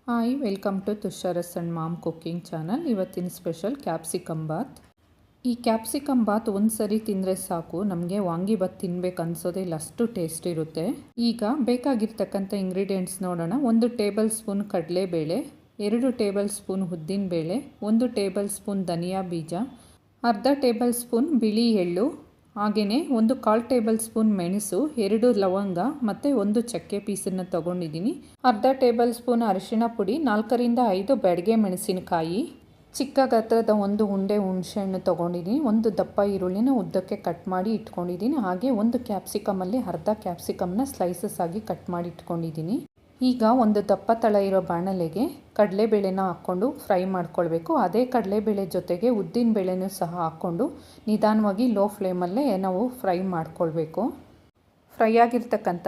Hi welcome to Tushara's and mom cooking channel. ಇವತ್ತಿನ special capsicum bath. ಈ capsicum Baat ಒಂದು ಸರಿ ತಿಂದರೆ ಸಾಕು, ನಮಗೆ ವಾಂಗಿಬಾತ್ ತಿನ್ಬೇಕು ಅನ್ಸೋದೇ ಇಲ್ಲ, ಅಷ್ಟು ಟೇಸ್ಟ್ ಇರುತ್ತೆ. ಈಗ ಬೇಕಾಗಿರ್ತಕ್ಕಂಥ ಇಂಗ್ರೀಡಿಯೆಂಟ್ಸ್ ನೋಡೋಣ. 1 ಟೇಬಲ್ ಸ್ಪೂನ್ ಕಡಲೆಬೇಳೆ, 2 ಟೇಬಲ್ ಸ್ಪೂನ್ ಉದ್ದಿನಬೇಳೆ, 1 ಟೇಬಲ್ ಸ್ಪೂನ್ ಧನಿಯಾ ಬೀಜ, ಅರ್ಧ ಟೇಬಲ್ ಸ್ಪೂನ್ ಬಿಳಿ ಎಳ್ಳು, ಹಾಗೆಯೇ 1/4 ಟೇಬಲ್ ಸ್ಪೂನ್ ಮೆಣಸು, 2 ಲವಂಗ ಮತ್ತು 1 ಚಕ್ಕೆ ಪೀಸನ್ನು ತೊಗೊಂಡಿದ್ದೀನಿ. ಅರ್ಧ ಟೇಬಲ್ ಸ್ಪೂನ್ ಅರಿಶಿಣ ಪುಡಿ, 4ರಿಂದ 5 ಬ್ಯಾಡಗೆ ಮೆಣಸಿನಕಾಯಿ, ಚಿಕ್ಕ ಗಾತ್ರದ 1 ಉಂಡೆ ಹುಣಸೆಹಣ್ಣು ತೊಗೊಂಡಿದ್ದೀನಿ, 1 ದಪ್ಪ ಈರುಳ್ಳಿನ ಉದ್ದಕ್ಕೆ ಕಟ್ ಮಾಡಿ ಇಟ್ಕೊಂಡಿದ್ದೀನಿ. ಹಾಗೆ 1 ಕ್ಯಾಪ್ಸಿಕಮಲ್ಲಿ ಅರ್ಧ ಕ್ಯಾಪ್ಸಿಕಮ್ನ ಸ್ಲೈಸಸ್ ಆಗಿ ಕಟ್ ಮಾಡಿ ಇಟ್ಕೊಂಡಿದ್ದೀನಿ. ಈಗ ಒಂದು ದಪ್ಪ ತಳ ಇರೋ ಬಾಣಲೆಗೆ ಕಡಲೆಬೇಳೆನ ಹಾಕ್ಕೊಂಡು ಫ್ರೈ ಮಾಡ್ಕೊಳ್ಬೇಕು. ಅದೇ ಕಡಲೆಬೇಳೆ ಜೊತೆಗೆ ಉದ್ದಿನಬೇಳೆನೂ ಸಹ ಹಾಕ್ಕೊಂಡು ನಿಧಾನವಾಗಿ ಲೋ ಫ್ಲೇಮಲ್ಲೇ ನಾವು ಫ್ರೈ ಮಾಡ್ಕೊಳ್ಬೇಕು. ಫ್ರೈ ಆಗಿರ್ತಕ್ಕಂಥ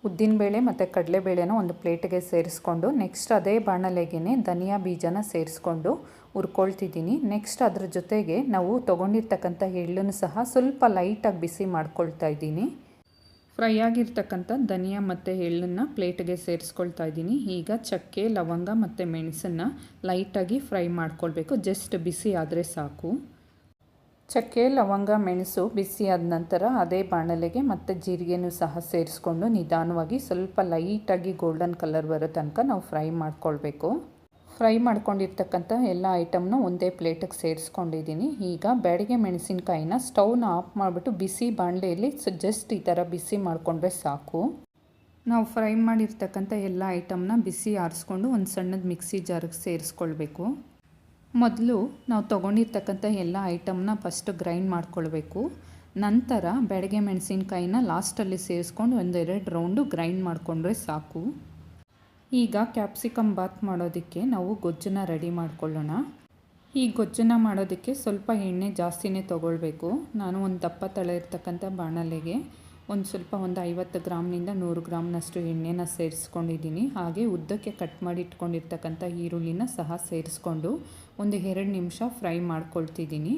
ಉದ್ದಿನಬೇಳೆ ಮತ್ತು ಕಡಲೆಬೇಳೆನ ಒಂದು ಪ್ಲೇಟಿಗೆ ಸೇರಿಸ್ಕೊಂಡು ನೆಕ್ಸ್ಟ್ ಅದೇ ಬಾಣಲೆಗೆ ಧನಿಯಾ ಬೀಜನ ಸೇರಿಸ್ಕೊಂಡು ಹುರ್ಕೊಳ್ತಿದ್ದೀನಿ. ನೆಕ್ಸ್ಟ್ ಅದ್ರ ಜೊತೆಗೆ ನಾವು ತೊಗೊಂಡಿರ್ತಕ್ಕಂಥ ಎಳ್ಳನ್ನು ಸಹ ಸ್ವಲ್ಪ ಲೈಟಾಗಿ ಬಿಸಿ ಮಾಡ್ಕೊಳ್ತಾ ಇದ್ದೀನಿ. ಫ್ರೈ ಆಗಿರ್ತಕ್ಕಂಥ ಧನಿಯಾ ಮತ್ತು ಎಳ್ಳನ್ನು ಪ್ಲೇಟಿಗೆ ಸೇರಿಸ್ಕೊಳ್ತಾ ಇದ್ದೀನಿ. ಈಗ ಚಕ್ಕೆ, ಲವಂಗ ಮತ್ತು ಮೆಣಸನ್ನು ಲೈಟಾಗಿ ಫ್ರೈ ಮಾಡ್ಕೊಳ್ಬೇಕು, ಜಸ್ಟ್ ಬಿಸಿ ಆದರೆ ಸಾಕು. ಚಕ್ಕೆ, ಲವಂಗ, ಮೆಣಸು ಬಿಸಿ ಆದ ನಂತರ ಅದೇ ಬಾಣಲೆಗೆ ಮತ್ತು ಜೀರಿಗೆನೂ ಸಹ ಸೇರಿಸ್ಕೊಂಡು ನಿಧಾನವಾಗಿ ಸ್ವಲ್ಪ ಲೈಟಾಗಿ ಗೋಲ್ಡನ್ ಕಲರ್ ಬರೋ ತನಕ ನಾವು ಫ್ರೈ ಮಾಡ್ಕೊಳ್ಬೇಕು. ಫ್ರೈ ಮಾಡ್ಕೊಂಡಿರ್ತಕ್ಕಂಥ ಎಲ್ಲ ಐಟಮ್ನ ಒಂದೇ ಪ್ಲೇಟಿಗೆ ಸೇರಿಸ್ಕೊಂಡಿದ್ದೀನಿ. ಈಗ ಬ್ಯಾಡಗೆ ಮೆಣಸಿನ್ಕಾಯಿನ ಸ್ಟವ್ನ ಆಫ್ ಮಾಡಿಬಿಟ್ಟು ಬಿಸಿ ಬಾಣಲೆಯಲ್ಲಿ ಜಸ್ಟ್ ಈ ಥರ ಬಿಸಿ ಮಾಡಿಕೊಂಡ್ರೆ ಸಾಕು. ನಾವು ಫ್ರೈ ಮಾಡಿರ್ತಕ್ಕಂಥ ಎಲ್ಲ ಐಟಮ್ನ ಬಿಸಿ ಆರಿಸ್ಕೊಂಡು ಒಂದು ಸಣ್ಣದ ಮಿಕ್ಸಿ ಜಾರಿಗೆ ಸೇರಿಸ್ಕೊಳ್ಬೇಕು. ಮೊದಲು ನಾವು ತೊಗೊಂಡಿರ್ತಕ್ಕಂಥ ಎಲ್ಲ ಐಟಮ್ನ ಫಸ್ಟ್ ಗ್ರೈಂಡ್ ಮಾಡ್ಕೊಳ್ಬೇಕು. ನಂತರ ಬ್ಯಾಡಗೆ ಮೆಣಸಿನ್ಕಾಯಿನ ಲಾಸ್ಟಲ್ಲಿ ಸೇರಿಸ್ಕೊಂಡು 1-2 ರೌಂಡು ಗ್ರೈಂಡ್ ಮಾಡಿಕೊಂಡ್ರೆ ಸಾಕು. ಈಗ ಕ್ಯಾಪ್ಸಿಕಮ್ ಬಾತ್ ಮಾಡೋದಕ್ಕೆ ನಾವು ಗೊಜ್ಜನ್ನು ರೆಡಿ ಮಾಡ್ಕೊಳ್ಳೋಣ. ಈ ಗೊಜ್ಜನ್ನು ಮಾಡೋದಕ್ಕೆ ಸ್ವಲ್ಪ ಎಣ್ಣೆ ಜಾಸ್ತಿನೇ ತೊಗೊಳ್ಬೇಕು. ನಾನು ಒಂದು ದಪ್ಪ ತಳ ಇರ್ತಕ್ಕಂಥ ಬಾಣಲೆಗೆ ಸ್ವಲ್ಪ 50 ಗ್ರಾಮ್ನಿಂದ 100 ಗ್ರಾಮ್ನಷ್ಟು ಎಣ್ಣೆನ ಸೇರಿಸ್ಕೊಂಡಿದ್ದೀನಿ. ಹಾಗೆ ಉದ್ದಕ್ಕೆ ಕಟ್ ಮಾಡಿ ಇಟ್ಕೊಂಡಿರ್ತಕ್ಕಂಥ ಈರುಳ್ಳಿನ ಸಹ ಸೇರಿಸ್ಕೊಂಡು 1-2 ನಿಮಿಷ ಫ್ರೈ ಮಾಡ್ಕೊಳ್ತಿದ್ದೀನಿ.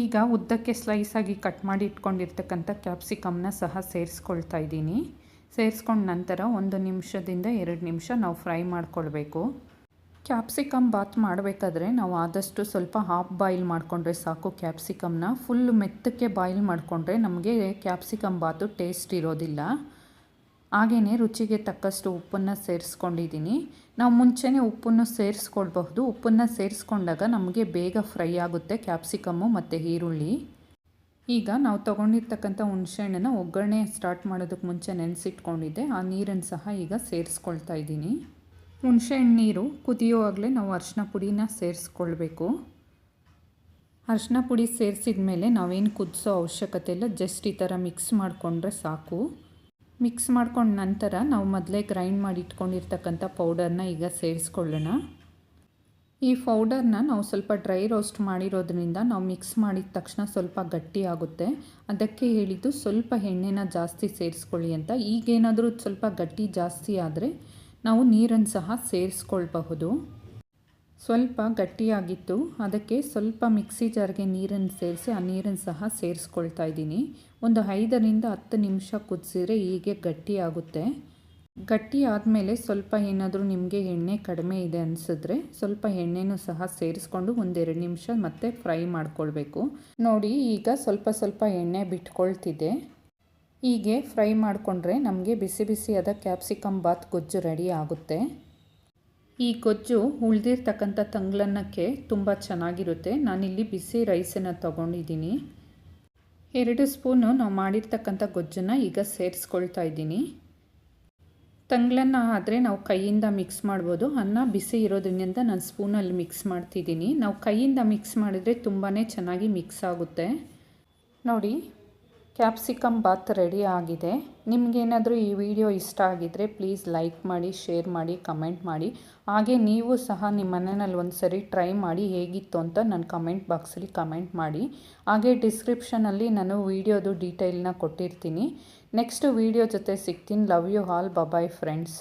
ಈಗ ಉದ್ದಕ್ಕೆ ಸ್ಲೈಸಾಗಿ ಕಟ್ ಮಾಡಿ ಇಟ್ಕೊಂಡಿರ್ತಕ್ಕಂಥ ಕ್ಯಾಪ್ಸಿಕಮ್ನ ಸಹ ಸೇರಿಸ್ಕೊಳ್ತಾ ಇದ್ದೀನಿ. ಸೇರಿಸ್ಕೊಂಡ ನಂತರ 1 ನಿಮಿಷದಿಂದ 2 ನಿಮಿಷ ನಾವು ಫ್ರೈ ಮಾಡ್ಕೊಳ್ಬೇಕು. ಕ್ಯಾಪ್ಸಿಕಮ್ ಬಾತ್ ಮಾಡಬೇಕಾದ್ರೆ ನಾವು ಆದಷ್ಟು ಸ್ವಲ್ಪ ಹಾಫ್ ಬಾಯ್ಲ್ ಮಾಡಿಕೊಂಡ್ರೆ ಸಾಕು. ಕ್ಯಾಪ್ಸಿಕಮ್ನ ಫುಲ್ ಮೆತ್ತಕ್ಕೆ ಬಾಯ್ಲ್ ಮಾಡಿಕೊಂಡ್ರೆ ನಮಗೆ ಕ್ಯಾಪ್ಸಿಕಮ್ ಬಾತು ಟೇಸ್ಟ್ ಇರೋದಿಲ್ಲ. ಹಾಗೆಯೇ ರುಚಿಗೆ ತಕ್ಕಷ್ಟು ಉಪ್ಪನ್ನು ಸೇರಿಸ್ಕೊಂಡಿದ್ದೀನಿ. ನಾವು ಮುಂಚೆನೇ ಉಪ್ಪನ್ನು ಸೇರಿಸ್ಕೊಳ್ಬಹುದು. ಉಪ್ಪನ್ನು ಸೇರಿಸ್ಕೊಂಡಾಗ ನಮಗೆ ಬೇಗ ಫ್ರೈ ಆಗುತ್ತೆ ಕ್ಯಾಪ್ಸಿಕಮ್ಮು ಮತ್ತು ಈರುಳ್ಳಿ. ಈಗ ನಾವು ತೊಗೊಂಡಿರ್ತಕ್ಕಂಥ ಹುಣಸೆಹಣ್ಣನ್ನು ಒಗ್ಗರಣೆ ಸ್ಟಾರ್ಟ್ ಮಾಡೋದಕ್ಕೆ ಮುಂಚೆ ನೆನೆಸಿಟ್ಕೊಂಡಿದ್ದೆ. ಆ ನೀರನ್ನು ಸಹ ಈಗ ಸೇರಿಸ್ಕೊಳ್ತಾ ಇದ್ದೀನಿ. ಹುಣಸೆಹಣ್ಣು ನೀರು ಕುದಿಯೋವಾಗಲೇ ನಾವು ಅರಿಶಿನ ಪುಡಿನ ಸೇರಿಸ್ಕೊಳ್ಬೇಕು. ಅರಿಶಿನ ಪುಡಿ ಸೇರಿಸಿದ ಮೇಲೆ ನಾವೇನು ಕುದಿಸೋ ಅವಶ್ಯಕತೆ ಇಲ್ಲ, ಜಸ್ಟ್ ಈ ಥರ ಮಿಕ್ಸ್ ಮಾಡಿಕೊಂಡ್ರೆ ಸಾಕು. ಮಿಕ್ಸ್ ಮಾಡ್ಕೊಂಡ ನಂತರ ನಾವು ಮೊದಲೇ ಗ್ರೈಂಡ್ ಮಾಡಿ ಇಟ್ಕೊಂಡಿರ್ತಕ್ಕಂಥ ಪೌಡರ್ನ ಈಗ ಸೇರಿಸ್ಕೊಳ್ಳೋಣ. ಈ ಪೌಡರ್ನ ನಾವು ಸ್ವಲ್ಪ ಡ್ರೈ ರೋಸ್ಟ್ ಮಾಡಿರೋದ್ರಿಂದ ನಾವು ಮಿಕ್ಸ್ ಮಾಡಿದ ತಕ್ಷಣ ಸ್ವಲ್ಪ ಗಟ್ಟಿ ಆಗುತ್ತೆ. ಅದಕ್ಕೆ ಹೇಳಿದ್ದು ಸ್ವಲ್ಪ ಎಣ್ಣೆನ ಜಾಸ್ತಿ ಸೇರಿಸ್ಕೊಳ್ಳಿ ಅಂತ. ಈಗೇನಾದರೂ ಸ್ವಲ್ಪ ಗಟ್ಟಿ ಜಾಸ್ತಿ ಆದರೆ ನಾವು ನೀರನ್ನು ಸಹ ಸೇರಿಸ್ಕೊಳ್ಬಹುದು. ಸ್ವಲ್ಪ ಗಟ್ಟಿಯಾಗಿತ್ತು, ಅದಕ್ಕೆ ಸ್ವಲ್ಪ ಮಿಕ್ಸಿ ಜಾರ್ಗೆ ನೀರನ್ನು ಸೇರಿಸಿ ಆ ನೀರನ್ನು ಸಹ ಸೇರಿಸ್ಕೊಳ್ತಾ ಇದ್ದೀನಿ. ಒಂದು 5ರಿಂದ 10 ನಿಮಿಷ ಕುದಿಸಿದ್ರೆ ಹೀಗೆ ಗಟ್ಟಿ ಆಗುತ್ತೆ. ಗಟ್ಟಿ ಆದಮೇಲೆ ಸ್ವಲ್ಪ ಏನಾದರೂ ನಿಮಗೆ ಎಣ್ಣೆ ಕಡಿಮೆ ಇದೆ ಅನಿಸಿದ್ರೆ ಸ್ವಲ್ಪ ಎಣ್ಣೆನೂ ಸಹ ಸೇರಿಸ್ಕೊಂಡು 1-2 ನಿಮಿಷ ಮತ್ತೆ ಫ್ರೈ ಮಾಡ್ಕೊಳ್ಬೇಕು. ನೋಡಿ ಈಗ ಸ್ವಲ್ಪ ಎಣ್ಣೆ ಬಿಟ್ಕೊಳ್ತಿದೆ. ಹೀಗೆ ಫ್ರೈ ಮಾಡಿಕೊಂಡ್ರೆ ನಮಗೆ ಬಿಸಿ ಬಿಸಿಯಾದ ಕ್ಯಾಪ್ಸಿಕಮ್ ಬಾತ್ ಗೊಜ್ಜು ರೆಡಿ ಆಗುತ್ತೆ. ಈ ಗೊಜ್ಜು ಉಳಿದಿರ್ತಕ್ಕಂಥ ತಂಗ್ಳನ್ನಕ್ಕೆ ತುಂಬ ಚೆನ್ನಾಗಿರುತ್ತೆ. ನಾನಿಲ್ಲಿ ಬಿಸಿ ರೈಸನ್ನು ತೊಗೊಂಡಿದ್ದೀನಿ. 2 ಸ್ಪೂನು ನಾವು ಮಾಡಿರ್ತಕ್ಕಂಥ ಗೊಜ್ಜನ್ನು ಈಗ ಸೇರಿಸ್ಕೊಳ್ತಾ ಇದ್ದೀನಿ. ತಂಗ್ಳನ್ನ ಆದರೆ ನಾವು ಕೈಯಿಂದ ಮಿಕ್ಸ್ ಮಾಡ್ಬೋದು. ಅನ್ನ ಬಿಸಿ ಇರೋದ್ರಿಂದ ನಾನು ಸ್ಪೂನಲ್ಲಿ ಮಿಕ್ಸ್ ಮಾಡ್ತಿದ್ದೀನಿ. ನಾವು ಕೈಯಿಂದ ಮಿಕ್ಸ್ ಮಾಡಿದರೆ ತುಂಬಾ ಚೆನ್ನಾಗಿ ಮಿಕ್ಸ್ ಆಗುತ್ತೆ. ನೋಡಿ ಕ್ಯಾಪ್ಸಿಕಮ್ ಬಾತ್ ರೆಡಿ ಆಗಿದೆ. ನಿಮಗೇನಾದರೂ ಈ ವಿಡಿಯೋ ಇಷ್ಟ ಆಗಿದ್ದರೆ ಪ್ಲೀಸ್ ಲೈಕ್ ಮಾಡಿ, ಶೇರ್ ಮಾಡಿ, ಕಮೆಂಟ್ ಮಾಡಿ. ಹಾಗೆ ನೀವು ಸಹ ನಿಮ್ಮ ಮನೆಯಲ್ಲಿ ಒಂದು ಸರಿ ಟ್ರೈ ಮಾಡಿ ಹೇಗಿತ್ತು ಅಂತ ನನ್ನ ಕಮೆಂಟ್ ಬಾಕ್ಸಲ್ಲಿ ಕಮೆಂಟ್ ಮಾಡಿ. ಹಾಗೆ ಡಿಸ್ಕ್ರಿಪ್ಷನಲ್ಲಿ ನಾನು ವಿಡಿಯೋದು ಡೀಟೇಲ್ನ ಕೊಟ್ಟಿರ್ತೀನಿ. ನೆಕ್ಸ್ಟ್ ವಿಡಿಯೋ ಜೊತೆ ಸಿಗ್ತೀನಿ. Love you all. Bye friends.